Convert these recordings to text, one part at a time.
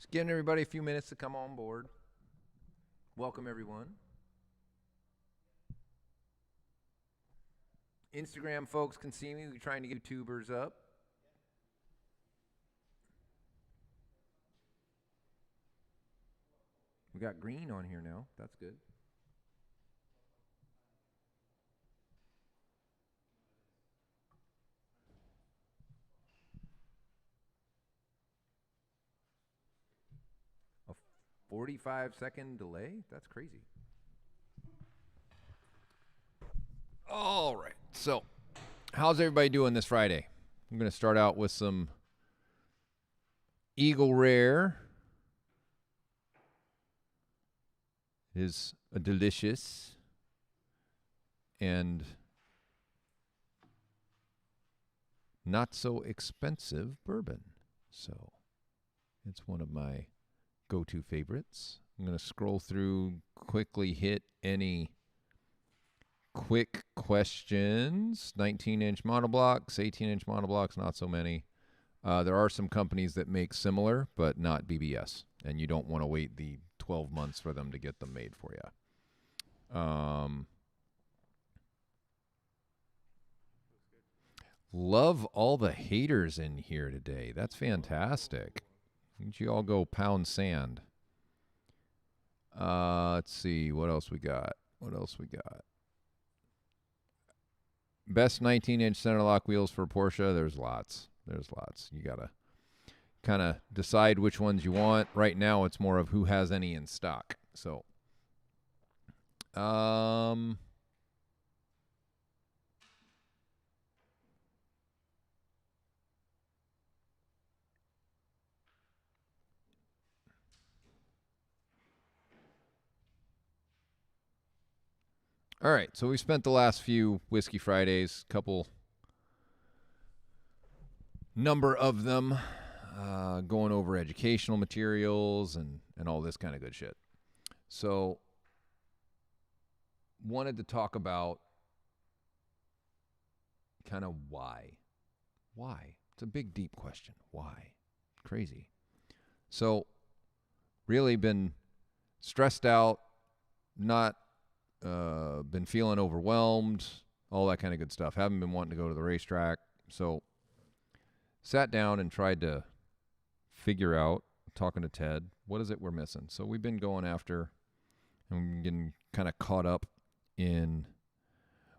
Just giving everybody a few minutes to come on board. Welcome, everyone. Instagram folks can see me. We're trying to get YouTubers up. We got green on here now. That's good. A 45-second delay? That's crazy. All right. So, how's everybody doing this Friday? I'm going to start out with some Eagle Rare. It is a delicious and not so expensive bourbon. So, it's one of my go-to favorites. I'm going to scroll through, quickly hit any quick questions. 19-inch monoblocks, 18-inch monoblocks, not so many. There are some companies that make similar, but not BBS. And you don't want to wait the 12 months for them to get them made for you. Love all the haters in here today. That's fantastic. Why don't you all go pound sand? Let's see. What else we got? Best 19-inch center lock wheels for Porsche. There's lots. You got to kind of decide which ones you want. Right now, it's more of who has any in stock. So, all right. So we spent the last few Whiskey Fridays, number of them, going over educational materials and all this kind of good shit. So, wanted to talk about kind of why. Why? It's a big, deep question. Why? Crazy. So, really been stressed out, not been feeling overwhelmed, all that kind of good stuff. Haven't been wanting to go to the racetrack. So, sat down and tried to figure out, talking to Ted, what is it we're missing? So we've been going after and getting kind of caught up in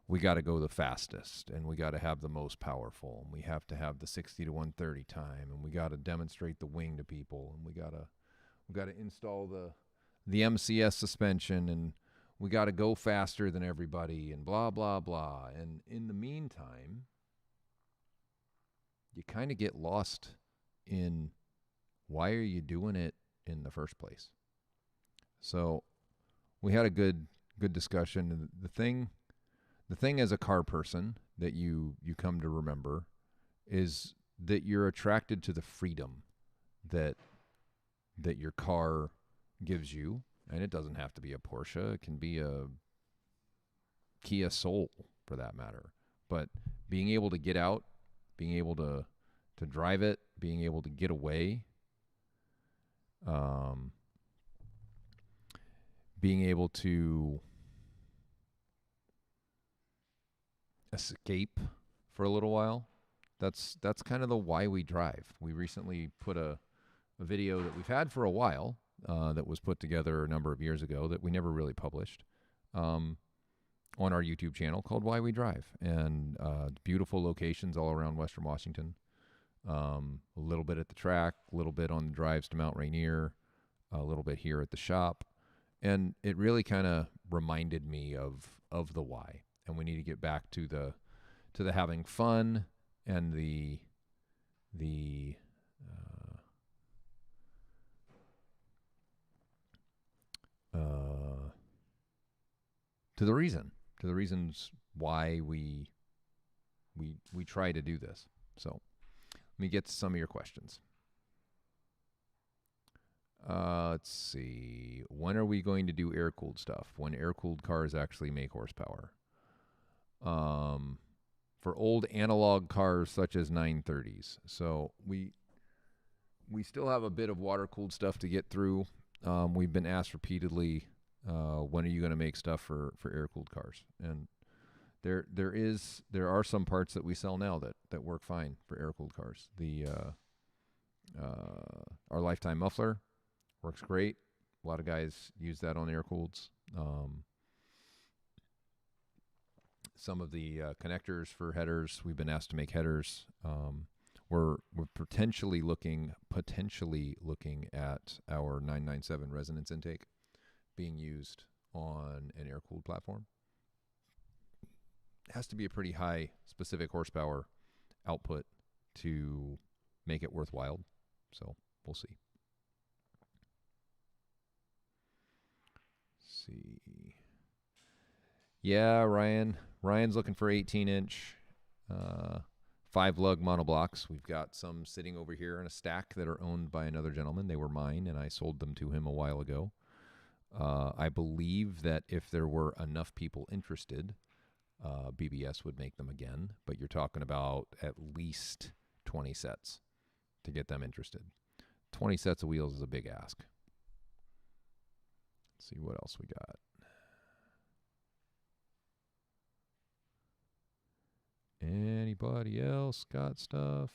we got to go the fastest and we got to have the most powerful and we have to have the 60 to 130 time and we got to demonstrate the wing to people and we got to install the MCS suspension and we got to go faster than everybody and blah, blah, blah. And in the meantime, you kind of get lost in why are you doing it in the first place? So we had a good discussion. And the thing as a car person that you come to remember is that you're attracted to the freedom that your car gives you. And it doesn't have to be a Porsche. It can be a Kia Soul for that matter. But being able to get out, being able to drive it, being able to get away, being able to escape for a little while, that's kind of the why we drive. We recently put a video that we've had for a while that was put together a number of years ago that we never really published on our YouTube channel called Why We Drive. And beautiful locations all around Western Washington. A little bit at the track, a little bit on the drives to Mount Rainier, a little bit here at the shop. And it really kind of reminded me of the why. And we need to get back to the having fun and to the reasons why we try to do this. So let me get to some of your questions. Let's see. When are we going to do air-cooled stuff? When air-cooled cars actually make horsepower. For old analog cars such as 930s. So we still have a bit of water-cooled stuff to get through. We've been asked repeatedly, when are you going to make stuff for air-cooled cars? And there are some parts that we sell now that work fine for air-cooled cars. Our lifetime muffler works great. A lot of guys use that on air-cooleds. Some of the connectors for headers, we've been asked to make headers. We're potentially looking at our 997 resonance intake being used on an air-cooled platform. It has to be a pretty high specific horsepower output to make it worthwhile. So we'll see. Let's see. Yeah, Ryan's looking for 18-inch 5-lug monoblocks. We've got some sitting over here in a stack that are owned by another gentleman. They were mine, and I sold them to him a while ago. I believe that if there were enough people interested, BBS would make them again. But you're talking about at least 20 sets to get them interested. 20 sets of wheels is a big ask. Let's see what else we got. Anybody else got stuff?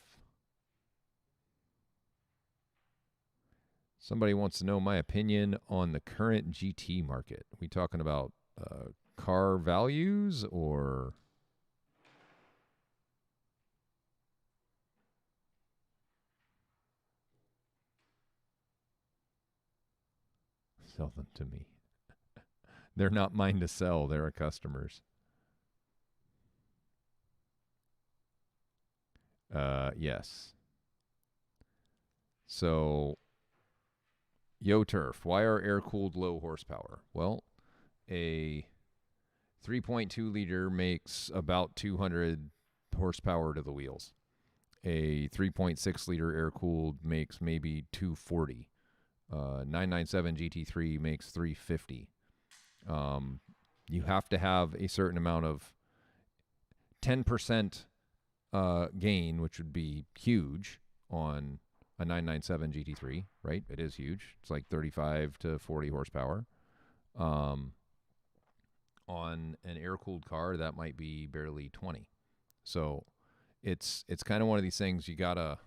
Somebody wants to know my opinion on the current GT market. Are we talking about car values or? Sell them to me. They're not mine to sell. They're a customer's. Yes. So, Turf, why are air-cooled low horsepower? Well, a 3.2 liter makes about 200 horsepower to the wheels. A 3.6 liter air-cooled makes maybe 240. 997 GT3 makes 350. You have to have a certain amount of 10% gain, which would be huge on a 997 GT3, right? It is huge. It's like 35 to 40 horsepower. On an air-cooled car, that might be barely 20. So it's kind of one of these things you gotta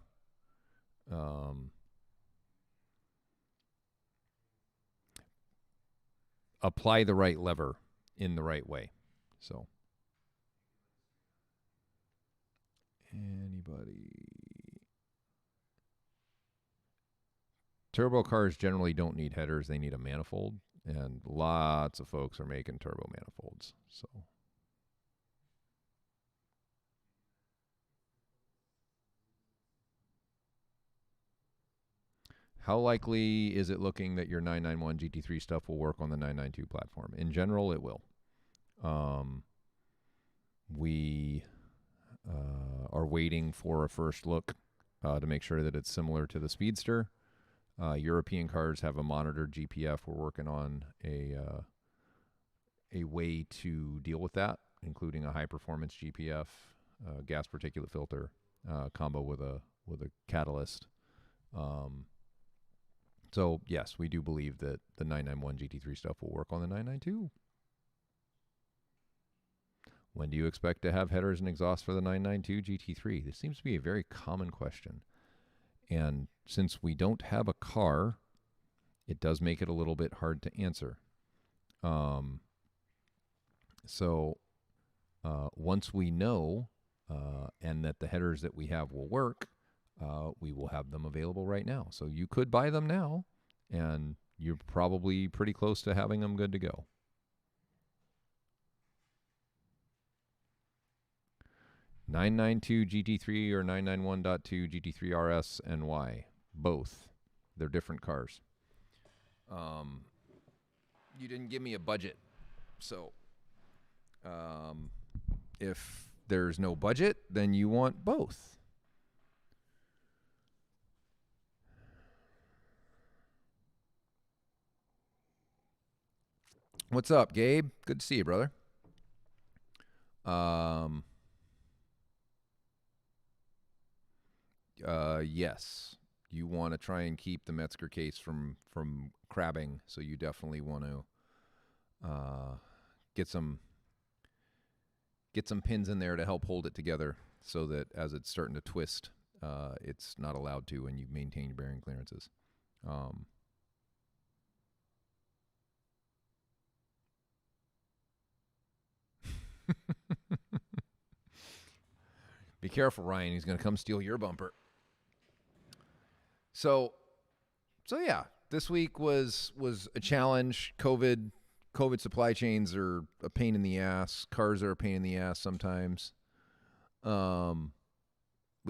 apply the right lever in the right way. So anybody? Turbo cars generally don't need headers. They need a manifold. And lots of folks are making turbo manifolds. So how likely is it looking that your 991 GT3 stuff will work on the 992 platform? In general, it will. We are waiting for a first look to make sure that it's similar to the Speedster. European cars have a monitored GPF. We're working on a way to deal with that, including a high-performance GPF, gas particulate filter, combo with a catalyst. So yes, we do believe that the 991 GT3 stuff will work on the 992. When do you expect to have headers and exhaust for the 992 GT3? This seems to be a very common question. And since we don't have a car, it does make it a little bit hard to answer. So once we know and that the headers that we have will work, we will have them available right now. So you could buy them now, and you're probably pretty close to having them good to go. .992 GT3 or 991.2 GT3 RS and Y. Both. They're different cars. You didn't give me a budget. So if there's no budget, then you want both. What's up, Gabe? Good to see you, brother. Yes. you want to try and keep the Metzger case from crabbing. So you definitely want to get some pins in there to help hold it together, so that as it's starting to twist, it's not allowed to, and you maintain your bearing clearances. Be careful, Ryan. He's going to come steal your bumper. So yeah, this week was a challenge. COVID supply chains are a pain in the ass. Cars are a pain in the ass sometimes. We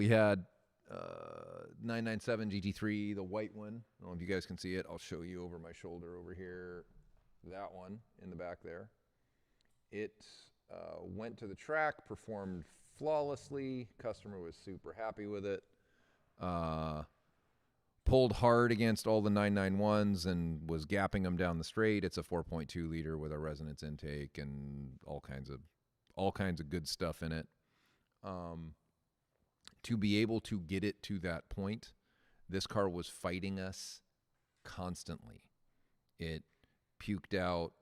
had 997 GT3, the white one. I don't know if you guys can see it. I'll show you over my shoulder over here. That one in the back there. It went to the track, performed flawlessly. Customer was super happy with it. Pulled hard against all the 991s and was gapping them down the straight. It's a 4.2 liter with a resonance intake and all kinds of good stuff in it. To be able to get it to that point, this car was fighting us constantly. It puked out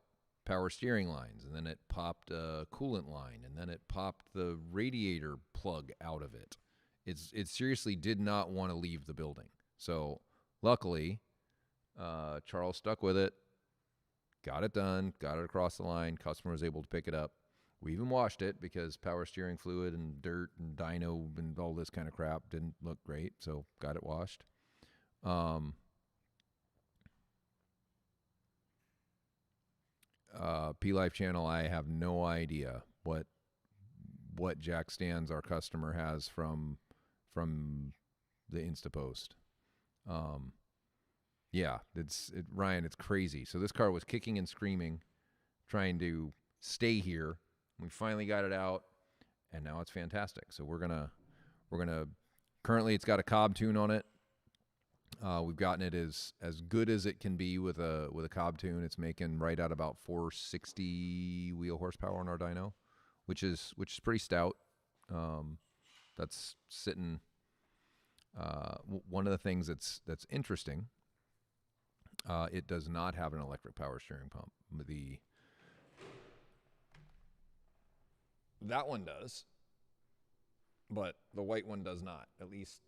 power steering lines, and then it popped a coolant line, and then it popped the radiator plug out of it. It seriously did not want to leave the building. So luckily, Charles stuck with it, got it done, got it across the line. Customer was able to pick it up. We even washed it because power steering fluid and dirt and dyno and all this kind of crap didn't look great, so got it washed. P-Life channel, I have no idea what jack stands our customer has from the Instapost. Yeah, Ryan, it's crazy. So this car was kicking and screaming, trying to stay here. We finally got it out, and now it's fantastic. So we're gonna currently it's got a Cobb tune on it. We've gotten it as good as it can be with a Cobb tune. It's making right at about 460 wheel horsepower on our dyno, which is pretty stout. That's sitting. One of the things that's interesting, it does not have an electric power steering pump. That one does, but the white one does not. At least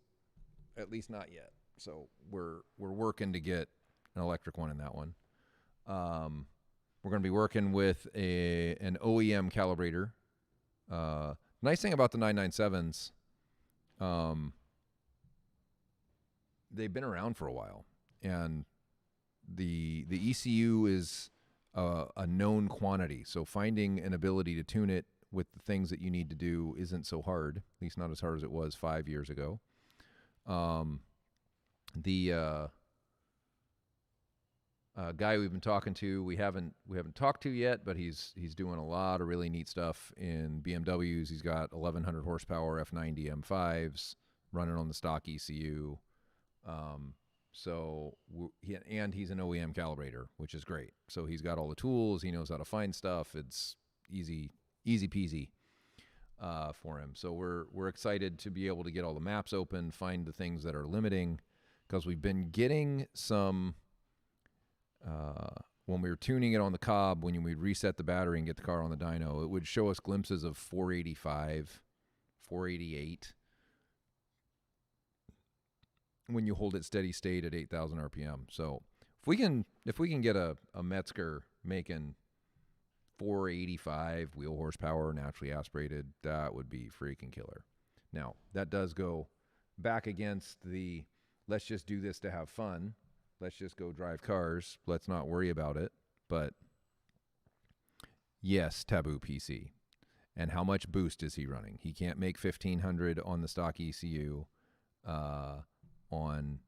not yet. So we're working to get an electric one in that one. We're going to be working with an OEM calibrator. Nice thing about the 997s, they've been around for a while, and the ECU is a known quantity. So finding an ability to tune it with the things that you need to do isn't so hard, at least not as hard as it was 5 years ago. The guy we've been talking to, we haven't talked to yet, but he's doing a lot of really neat stuff in BMWs. He's got 1100 horsepower F90 M5s running on the stock ECU. He's an OEM calibrator, which is great. So he's got all the tools. He knows how to find stuff. It's easy peasy for him. So we're excited to be able to get all the maps open, find the things that are limiting, because we've been getting some, when we were tuning it on the Cobb, when we'd reset the battery and get the car on the dyno, it would show us glimpses of 485, 488 when you hold it steady state at 8,000 RPM. So if we can get a Metzger making 485 wheel horsepower naturally aspirated, that would be freaking killer. Now, that does go back against the let's just do this to have fun. Let's just go drive cars. Let's not worry about it. But yes, Taboo PC. And how much boost is he running? He can't make 1500 on the stock ECU on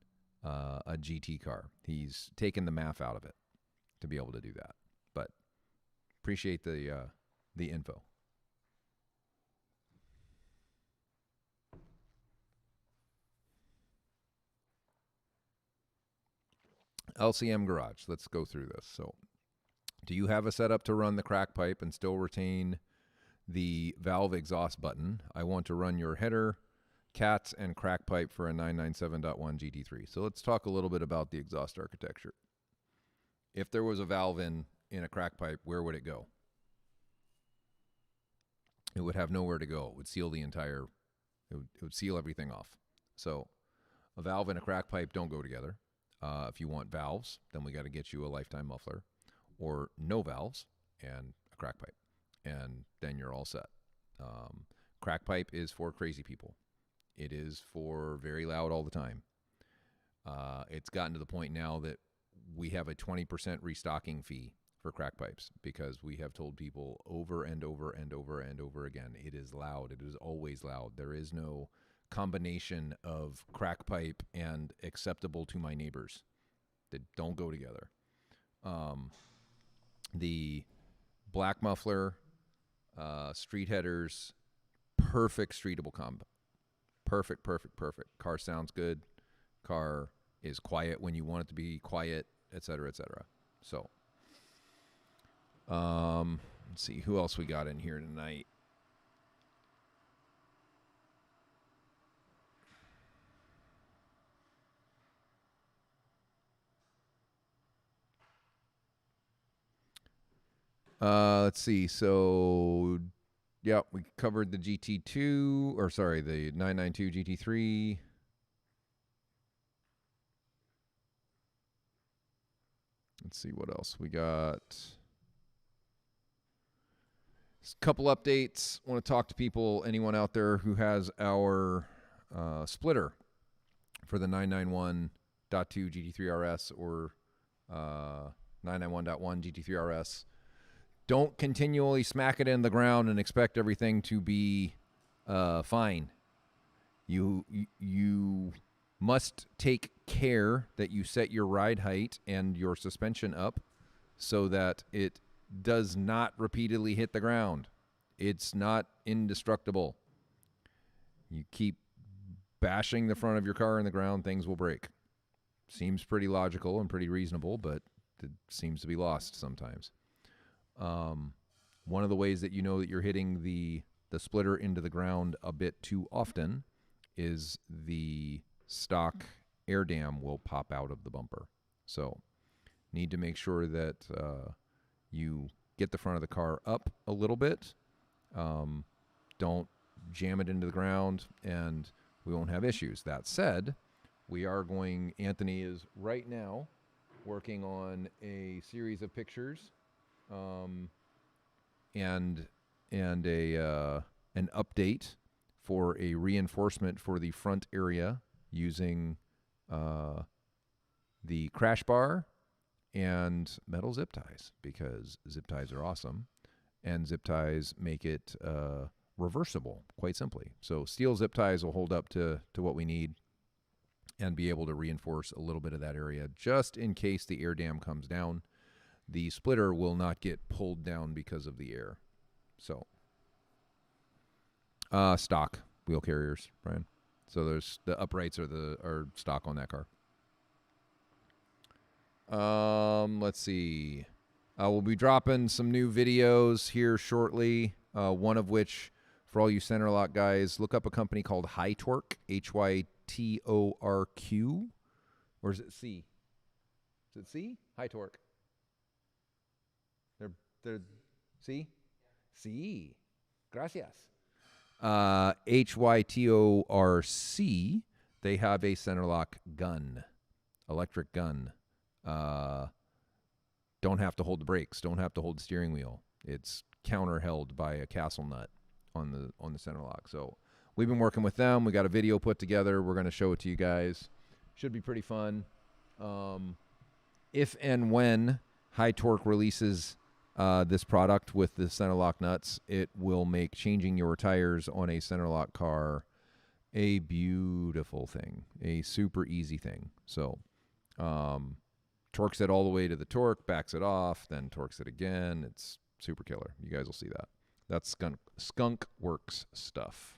a GT car. He's taken the math out of it to be able to do that. But appreciate the info. LCM Garage. Let's go through this. So, do you have a setup to run the crack pipe and still retain the valve exhaust button? I want to run your header cats and crack pipe for a 997.1 GT3. So let's talk a little bit about the exhaust architecture. If there was a valve in a crack pipe, where would it go? It would have nowhere to go. It would seal the entire, it would seal everything off. So a valve and a crack pipe don't go together. If you want valves, then we got to get you a lifetime muffler, or no valves and a crack pipe, and then you're all set. Crack pipe is for crazy people. It is for very loud all the time. It's gotten to the point now that we have a 20% restocking fee for crack pipes, because we have told people over and over and over and over again, it is loud. It is always loud. There is no combination of crack pipe and acceptable to my neighbors. They don't go together. The black muffler, street headers, perfect streetable combo. Perfect. Car sounds good. Car is quiet when you want it to be quiet, etc., etc. So, let's see who else we got in here tonight. Let's see. So, yeah, we covered the GT2, or sorry, the 992 GT3. Let's see what else we got. A couple updates. I want to talk to people, anyone out there who has our splitter for the 991.2 GT3 RS or 991.1 GT3 RS. Don't continually smack it in the ground and expect everything to be fine. You must take care that you set your ride height and your suspension up so that it does not repeatedly hit the ground. It's not indestructible. You keep bashing the front of your car in the ground, things will break. Seems pretty logical and pretty reasonable, but it seems to be lost sometimes. One of the ways that you know that you're hitting the splitter into the ground a bit too often is the stock air dam will pop out of the bumper. So need to make sure that you get the front of the car up a little bit. Don't jam it into the ground, and we won't have issues. That said, Anthony is right now working on a series of pictures and an update for a reinforcement for the front area using the crash bar and metal zip ties, because zip ties are awesome, and zip ties make it reversible, quite simply. So steel zip ties will hold up to what we need and be able to reinforce a little bit of that area just in case the air dam comes down. The splitter will not get pulled down because of the air. So, stock wheel carriers, Brian. So there's the uprights are stock on that car. Let's see. We'll be dropping some new videos here shortly. One of which, for all you center lock guys, look up a company called High Torque, HYTORQ, or is it C? Is it C? High Torque. They're C? C. Gracias. HYTORC. They have a center lock gun, electric gun. Don't have to hold the brakes. Don't have to hold the steering wheel. It's counter held by a castle nut on the center lock. So we've been working with them. We got a video put together. We're going to show it to you guys. Should be pretty fun. If and when High Torque releases this product with the center lock nuts, it will make changing your tires on a center lock car a beautiful thing, a super easy thing. So torques it all the way to the torque, backs it off, then torques it again. It's super killer. You guys will see that. That's Skunk Works stuff.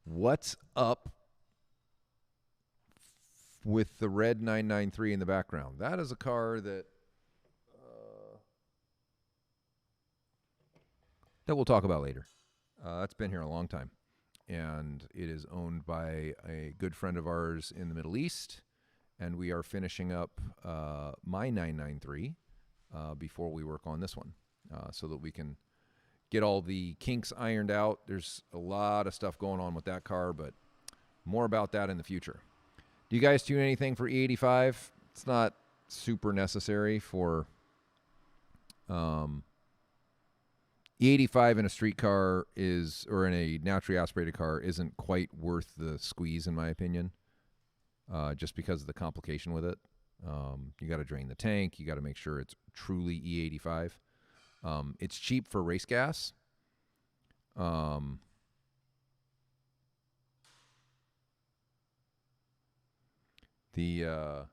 What's up with the red 993 in the background? That is a car that we'll talk about later. That's been here a long time. And it is owned by a good friend of ours in the Middle East. And we are finishing up my 993 before we work on this one so that we can get all the kinks ironed out. There's a lot of stuff going on with that car, but more about that in the future. Do you guys tune anything for E85? It's not super necessary for E85 in a street car or in a naturally aspirated car isn't quite worth the squeeze, in my opinion, just because of the complication with it. You got to drain the tank. You got to make sure it's truly E85. It's cheap for race gas. The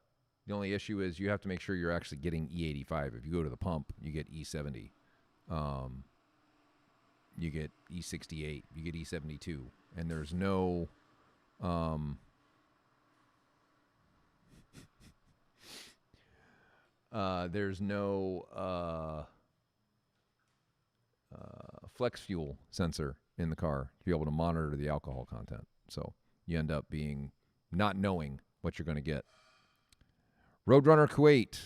only issue is you have to make sure you're actually getting E85. If you go to the pump, you get E70. You get E68. You get E72. And there's no... there's no flex fuel sensor in the car to be able to monitor the alcohol content. So you end up not knowing what you're going to get. Roadrunner Kuwait.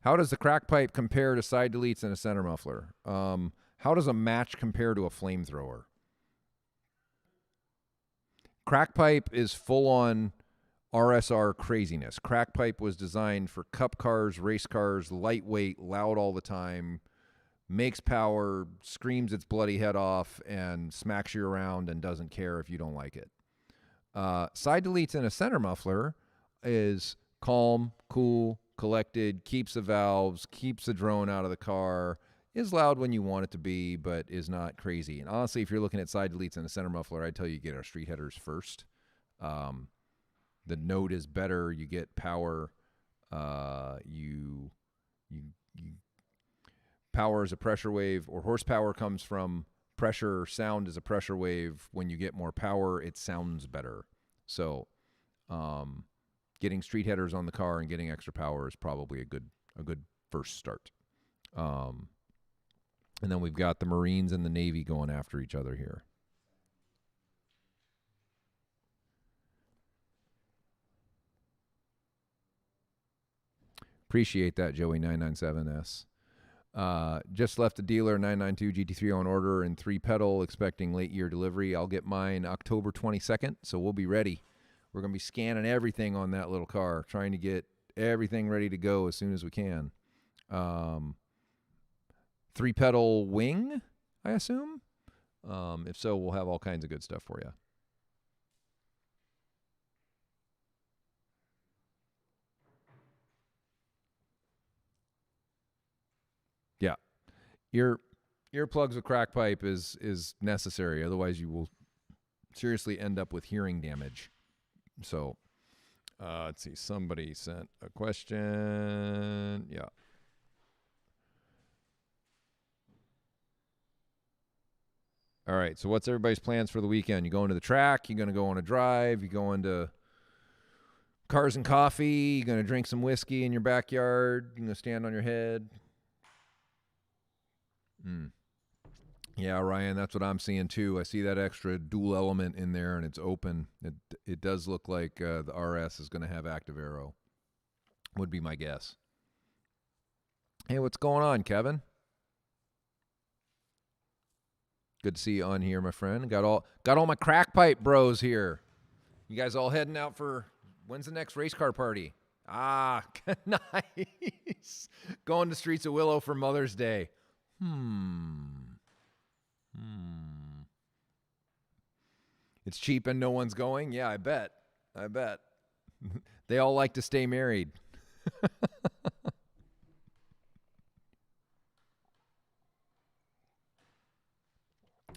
How does the crack pipe compare to side deletes and a center muffler? How does a match compare to a flamethrower? Crack pipe is full-on RSR craziness. Crack pipe was designed for cup cars, race cars, lightweight, loud all the time, makes power, screams its bloody head off, and smacks you around and doesn't care if you don't like it. Side deletes in a center muffler is calm, cool, collected, keeps the valves, keeps the drone out of the car, is loud when you want it to be, but is not crazy. And honestly, if you're looking at side deletes in a center muffler, I'd tell you get our street headers first. The note is better. You get power. You power is a pressure wave, or horsepower comes from pressure. Sound is a pressure wave. When you get more power, it sounds better. So, getting street headers on the car and getting extra power is probably a good first start. And then we've got the Marines and the Navy going after each other here. Appreciate that, Joey997S. Just left the dealer, 992 GT3 on order and 3-pedal, expecting late year delivery. I'll get mine October 22nd, so we'll be ready. We're going to be scanning everything on that little car, trying to get everything ready to go as soon as we can. 3-pedal wing, I assume. If so, we'll have all kinds of good stuff for you. Yeah. Earplugs with crack pipe is necessary. Otherwise, you will seriously end up with hearing damage. So, let's see. Somebody sent a question. Yeah. All right. So, what's everybody's plans for the weekend? You going to the track? You going to go on a drive? You going to cars and coffee? You going to drink some whiskey in your backyard? You going to stand on your head? Yeah, Ryan, that's what I'm seeing too. I see that extra dual element in there, and it's open. It does look like the RS is going to have active aero. Would be my guess. Hey, what's going on, Kevin? Good to see you on here, my friend. Got all my crack pipe bros here. You guys all heading out for when's the next race car party? Ah, nice. Going to Streets of Willow for Mother's Day. It's cheap and no one's going? Yeah, I bet. They all like to stay married.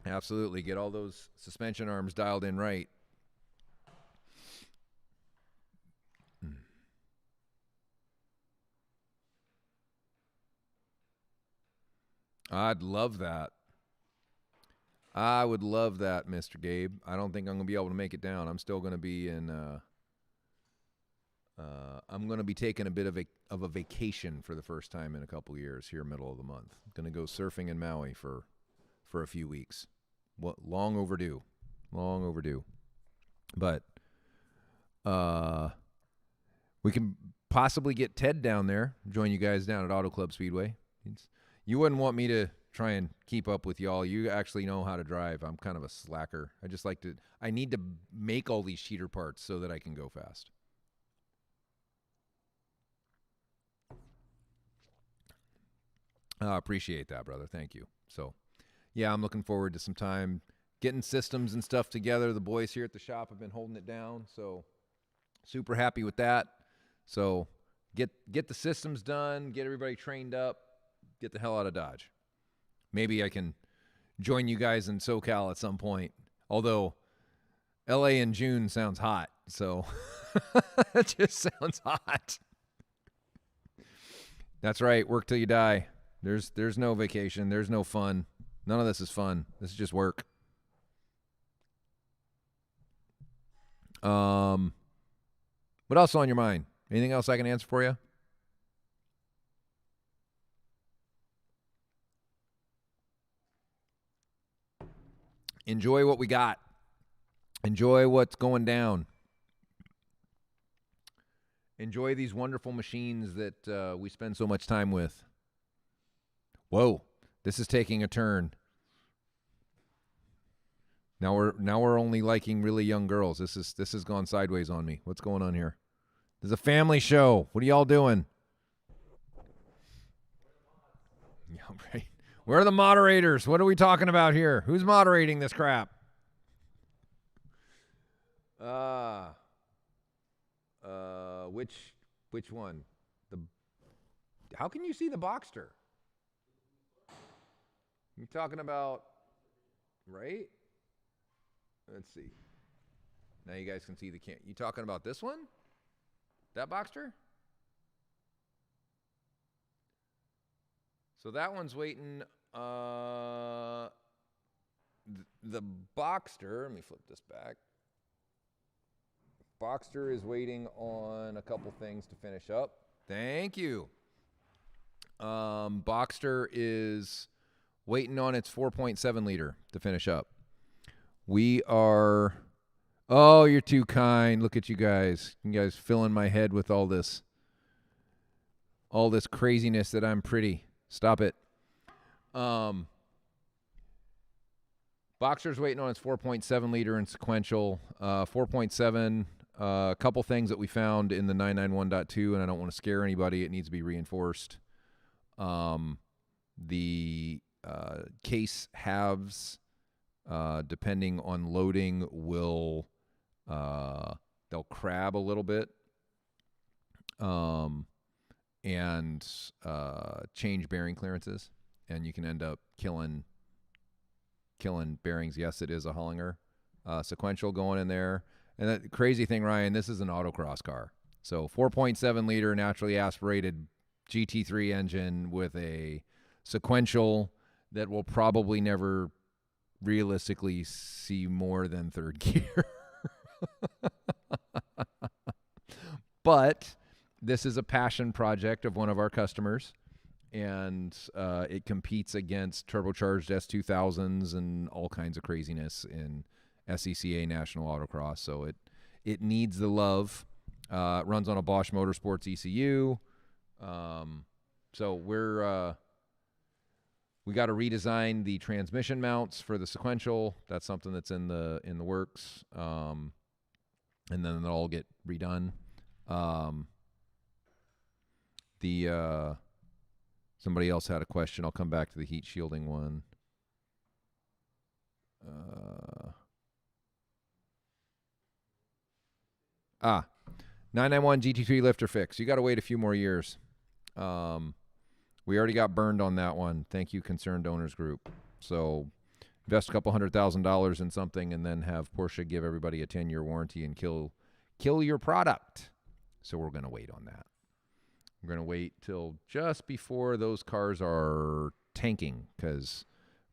Absolutely. Get all those suspension arms dialed in right. I'd love that. I would love that, Mr. Gabe. I don't think I'm going to be able to make it down. I'm still going to be in I'm going to be taking a bit of a vacation for the first time in a couple of years here middle of the month. Going to go surfing in Maui for a few weeks. long overdue. Long overdue. But we can possibly get Ted down there, join you guys down at Auto Club Speedway. You wouldn't want me to try and keep up with y'all. You actually know how to drive. I'm kind of a slacker. I need to make all these cheater parts so that I can go fast. Appreciate that, brother. Thank you. So, yeah, I'm looking forward to some time getting systems and stuff together. The boys here at the shop have been holding it down, so super happy with that. So get the systems done, get everybody trained up, get the hell out of Dodge. Maybe I can join you guys in SoCal at some point. Although LA in June sounds hot, so it just sounds hot. That's right. Work till you die. There's no vacation. There's no fun. None of this is fun. This is just work. What else on your mind? Anything else I can answer for you? Enjoy what we got. Enjoy what's going down. Enjoy these wonderful machines that we spend so much time with. Whoa, this is taking a turn. Now we're only liking really young girls. This has gone sideways on me. What's going on here? This is a family show. What are y'all doing? Yeah, right. Where are the moderators? What are we talking about here? Who's moderating this crap? Which one? How can you see the Boxster? You talking about, right? Let's see. Now you guys can see the You talking about this one? That Boxster? So that one's waiting. The Boxster, let me flip this back. Boxster is waiting on a couple things to finish up. Thank you. Boxster is waiting on its 4.7 liter to finish up. We are... Oh, you're too kind. Look at you guys. You guys filling my head with all this craziness that I'm pretty. Stop it. Boxster's waiting on its 4.7 liter in sequential. 4.7, a couple things that we found in the 991.2, and I don't want to scare anybody. It needs to be reinforced. The case halves, depending on loading, they'll crab a little bit, and change bearing clearances, and you can end up killing bearings. Yes, it is a Hollinger sequential going in there. And the crazy thing, Ryan, this is an autocross car. So 4.7 liter naturally aspirated GT3 engine with a sequential that will probably never realistically see more than third gear. But this is a passion project of one of our customers, and it competes against turbocharged S2000s and all kinds of craziness in SCCA National Autocross. So it needs the love. It runs on a Bosch Motorsports ECU. So we got to redesign the transmission mounts for the sequential. That's something that's in the works. And then they'll all get redone. Somebody else had a question. I'll come back to the heat shielding one. 991 GT3 lifter fix. You got to wait a few more years. We already got burned on that one. Thank you, Concerned Owners Group. So invest a couple $100,000 in something and then have Porsche give everybody a 10-year warranty and kill your product. So we're going to wait on that. We're going to wait till just before those cars are tanking, because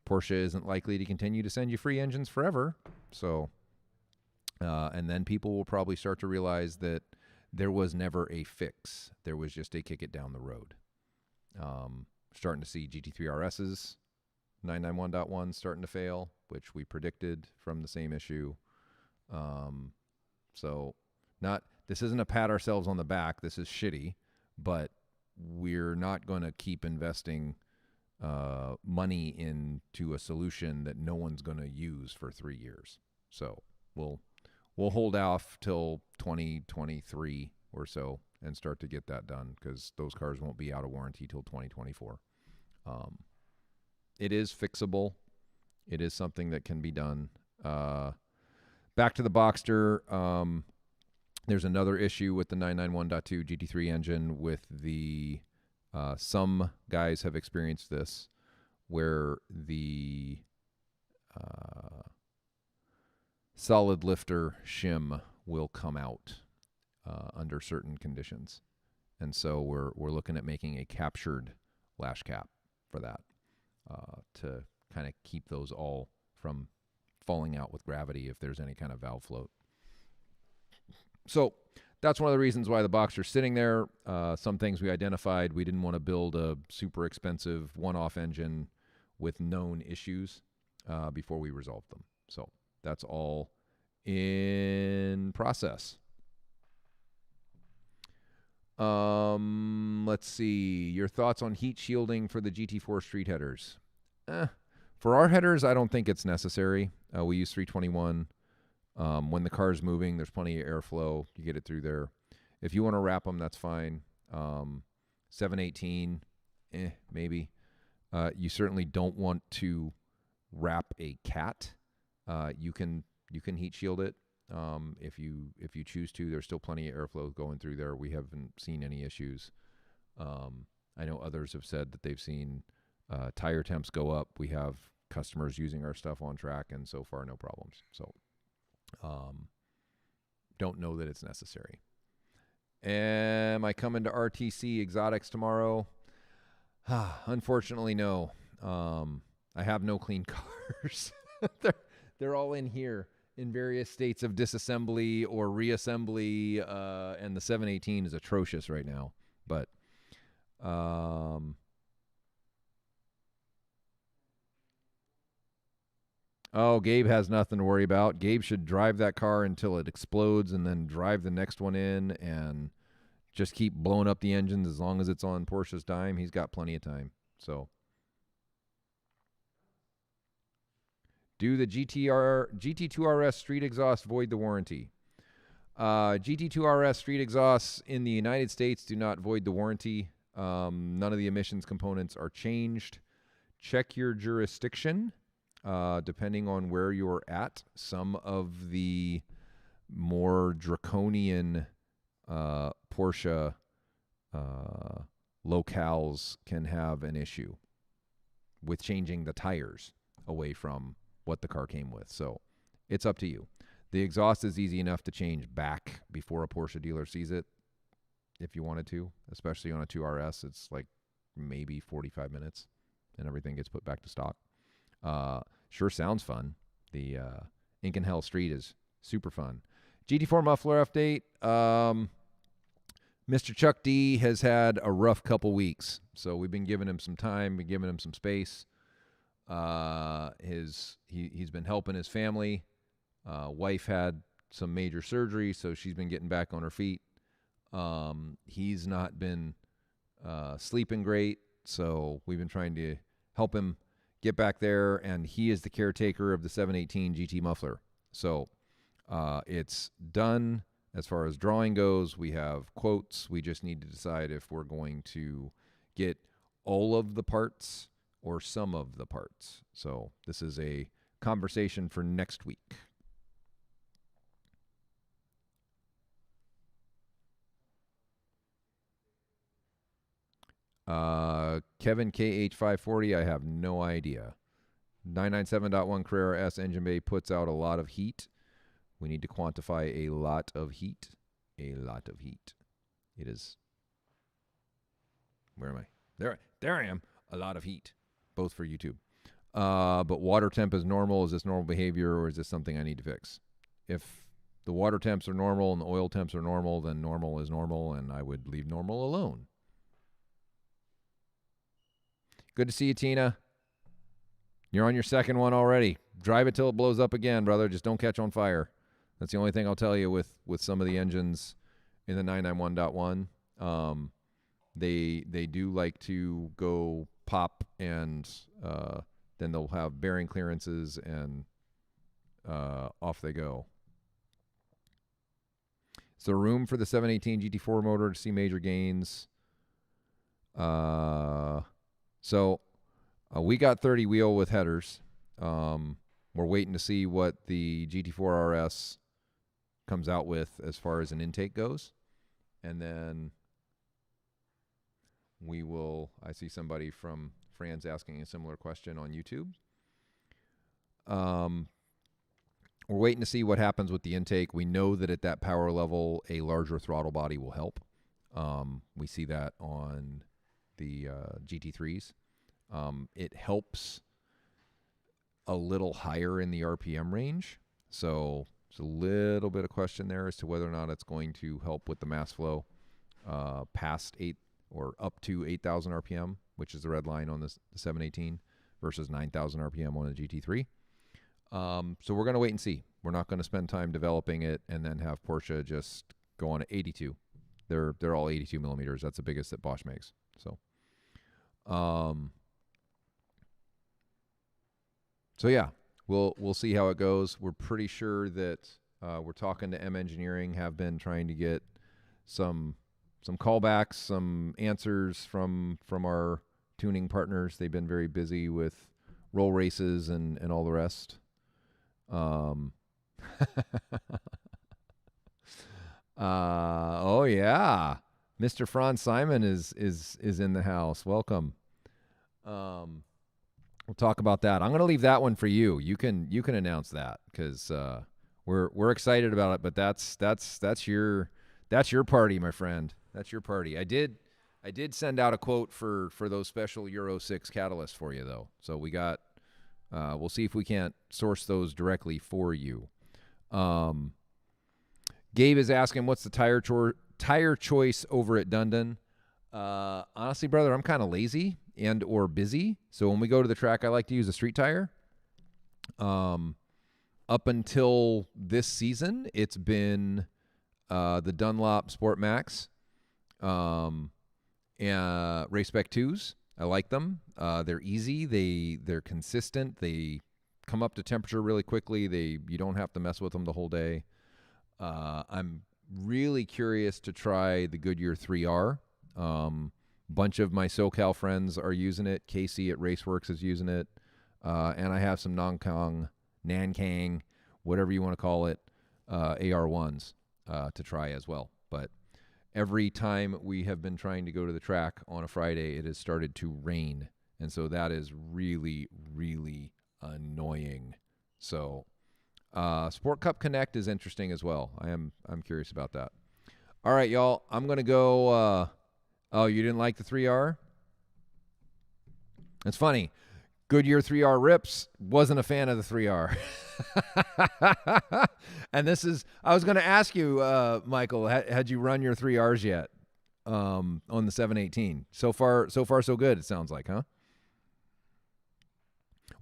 Porsche isn't likely to continue to send you free engines forever. So, and then people will probably start to realize that there was never a fix. There was just a kick it down the road. Starting to see GT3 RSs 991.1 starting to fail, which we predicted from the same issue. So this isn't a pat ourselves on the back. This is shitty, but we're not going to keep investing money into a solution that no one's going to use for 3 years. So we'll hold off till 2023 or so and start to get that done, because those cars won't be out of warranty till 2024. It is fixable. It is something that can be done. Back to the Boxster. There's another issue with the 991.2 GT3 engine with the some guys have experienced this, where the solid lifter shim will come out under certain conditions. And so we're looking at making a captured lash cap for that to kind of keep those all from falling out with gravity if there's any kind of valve float. So that's one of the reasons why the Boxster's sitting there. Some things we identified. We didn't want to build a super expensive one-off engine with known issues before we resolved them. So that's all in process. Let's see. Your thoughts on heat shielding for the GT4 street headers? For our headers, I don't think it's necessary. We use 321. When the car's moving, there's plenty of airflow. You get it through there. If you want to wrap them, that's fine. 718, maybe. You certainly don't want to wrap a cat. You can heat shield it if you choose to. There's still plenty of airflow going through there. We haven't seen any issues. I know others have said that they've seen tire temps go up. We have customers using our stuff on track, and so far no problems. So don't know that it's necessary. Am I coming to RTC Exotics tomorrow? Unfortunately, no. I have no clean cars. They're all in here in various states of disassembly or reassembly, and the 718 is atrocious right now. But oh, Gabe has nothing to worry about. Gabe should drive that car until it explodes and then drive the next one in and just keep blowing up the engines as long as it's on Porsche's dime. He's got plenty of time. So, do the GT2 RS street exhaust void the warranty? GT2 RS street exhausts in the United States do not void the warranty. None of the emissions components are changed. Check your jurisdiction. Depending on where you're at, some of the more draconian Porsche locales can have an issue with changing the tires away from what the car came with. So it's up to you. The exhaust is easy enough to change back before a Porsche dealer sees it if you wanted to, especially on a 2RS. It's like maybe 45 minutes and everything gets put back to stock. Sure sounds fun. The Ink and Hell Street is super fun. GT4 muffler update. Mr. Chuck D has had a rough couple weeks, so we've been giving him some time, been giving him some space. He's been helping his family. Wife had some major surgery, so she's been getting back on her feet. He's not been sleeping great, so we've been trying to help him get back there, and he is the caretaker of the 718 GT muffler. So it's done as far as drawing goes. We have quotes. We just need to decide if we're going to get all of the parts or some of the parts. So this is a conversation for next week. Kevin KH540, I have no idea. 997.1 Carrera S engine bay puts out a lot of heat. We need to quantify a lot of heat. A lot of heat. It is. Where am I? There I am. A lot of heat. Both for YouTube. But water temp is normal. Is this normal behavior, or is this something I need to fix? If the water temps are normal and the oil temps are normal, then normal is normal, and I would leave normal alone. Good to see you, Tina. You're on your second one already. Drive it till it blows up again, brother. Just don't catch on fire. That's the only thing I'll tell you with some of the engines in the 991.1. They do like to go pop, and then they'll have bearing clearances, and off they go. Is there room for the 718 GT4 motor to see major gains? We got 30 wheel with headers. We're waiting to see what the GT4 RS comes out with as far as an intake goes. And then we will, I see somebody from France asking a similar question on YouTube. We're waiting to see what happens with the intake. We know that at that power level, a larger throttle body will help. We see that on the GT3s. It helps a little higher in the RPM range. So there's a little bit of question there as to whether or not it's going to help with the mass flow past 8 or up to 8,000 RPM, which is the red line on the 718 versus 9,000 RPM on a GT3. So we're going to wait and see. We're not going to spend time developing it and then have Porsche just go on at 82. They're all 82 millimeters. That's the biggest that Bosch makes. So yeah, we'll see how it goes. We're pretty sure that we're talking to M Engineering, have been trying to get some callbacks, some answers from our tuning partners. They've been very busy with roll races and all the rest. Oh yeah, Mr. Franz Simon is in the house. Welcome. We'll talk about that. I'm going to leave that one for you. You can announce that because we're excited about it. But that's your party, my friend. That's your party. I did send out a quote for those special Euro 6 catalysts for you though. So we got. We'll see if we can't source those directly for you. Gabe is asking, what's the tire choice over at Dundon? Honestly, brother, I'm kind of lazy and or busy. So when we go to the track, I like to use a street tire. Up until this season, it's been the Dunlop Sport Max and Race Spec 2s. I like them. They're easy. They're consistent. They come up to temperature really quickly. You don't have to mess with them the whole day. I'm really curious to try the Goodyear 3R. Bunch of my SoCal friends are using it. Casey at Raceworks is using it. And I have some Nankang, whatever you want to call it, AR1s to try as well. But every time we have been trying to go to the track on a Friday, it has started to rain. And so that is really, really annoying. So Sport Cup Connect is interesting as well. I'm curious about that. All right, y'all. I'm going to go. Oh, you didn't like the 3R? It's funny. Goodyear 3R Rips wasn't a fan of the 3R. And I was going to ask you, Michael, had you run your 3Rs yet on the 718? So far, so good, it sounds like, huh?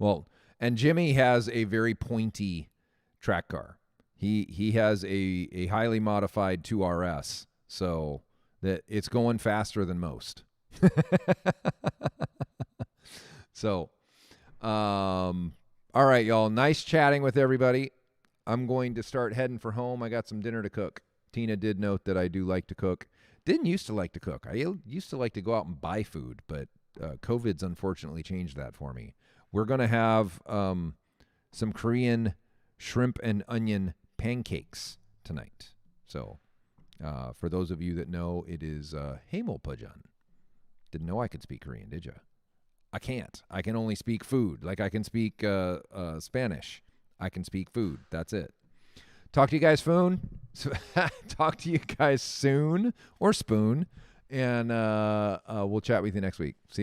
Well, and Jimmy has a very pointy track car. He has a highly modified 2RS, so that it's going faster than most. So, all right, y'all. Nice chatting with everybody. I'm going to start heading for home. I got some dinner to cook. Tina did note that I do like to cook. Didn't used to like to cook. I used to like to go out and buy food, but COVID's unfortunately changed that for me. We're going to have some Korean shrimp and onion pancakes tonight. So for those of you that know, it is haemulpajeon. Didn't know I could speak Korean, did you? I can't. I can only speak food. Like I can speak Spanish. I can speak food. That's it. Talk to you guys soon. Talk to you guys soon or spoon. And we'll chat with you next week. See you guys.